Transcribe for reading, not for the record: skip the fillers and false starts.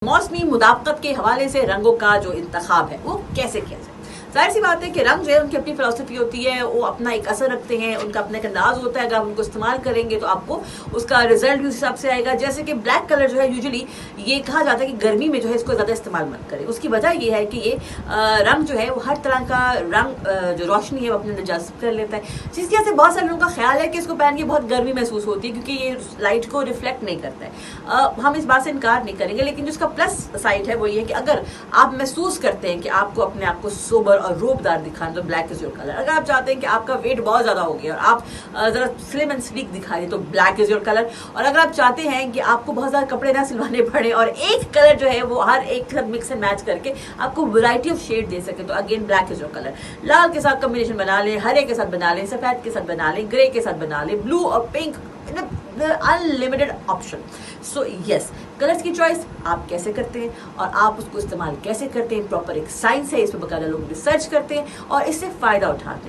मौसमी मुताबिकत के हवाले से रंगों का जो इंतखाब है वो कैसे किया जाए। जाहिर सी बात है कि रंग जो है उनकी अपनी फिलॉसफी होती है, वो अपना एक असर रखते हैं, उनका अपना एक अंदाज होता है। अगर आप उनको इस्तेमाल करेंगे तो आपको उसका रिजल्ट भी उस हिसाब से आएगा। जैसे कि ब्लैक कलर जो है यूजुअली ये कहा जाता है कि गर्मी में जो है इसको ज़्यादा इस्तेमाल मत करें। उसकी वजह ये है कि ये रंग जो है वो हर तरह का रंग जो रोशनी है वो अपने अंदर जाज़ब कर लेता है, जिसकी वजह से बहुत सारे लोगों का ख्याल है कि इसको पहन के बहुत गर्मी महसूस होती है क्योंकि ये लाइट को रिफ्लेक्ट नहीं करता है। हम इस बात से इनकार नहीं करेंगे, लेकिन जो इसका प्लस साइड है वो ये है कि अगर आप महसूस करते हैं कि आपको अपने आप को सोबर और रूबदार दिखाना, तो ब्लैक इज योर कलर। अगर आप चाहते हैं कि आपका वेट बहुत ज्यादा हो गया और आप जरा स्लिम एंड स्लीक दिखाई दे, तो ब्लैक इज योर कलर। और अगर आप चाहते हैं कि आपको बहुत ज्यादा कपड़े ना सिलवाने पड़े और एक कलर जो है वो हर एक के साथ मिक्स एंड मैच करके आपको वैरायटी ऑफ शेड दे सके, तो again black is your colour. लाल के साथ कॉम्बिनेशन बना लें, हरे के साथ बना लें, सफेद के साथ बना लें, ग्रे के साथ बना लें, ब्लू और pink, unlimited option. So yes, colours की चॉइस आप कैसे करते हैं और आप उसको इस्तेमाल कैसे करते हैं, प्रॉपर एक साइंस है, इस पर बकायदा लोग रिसर्च करते हैं और इससे फायदा उठाते हैं।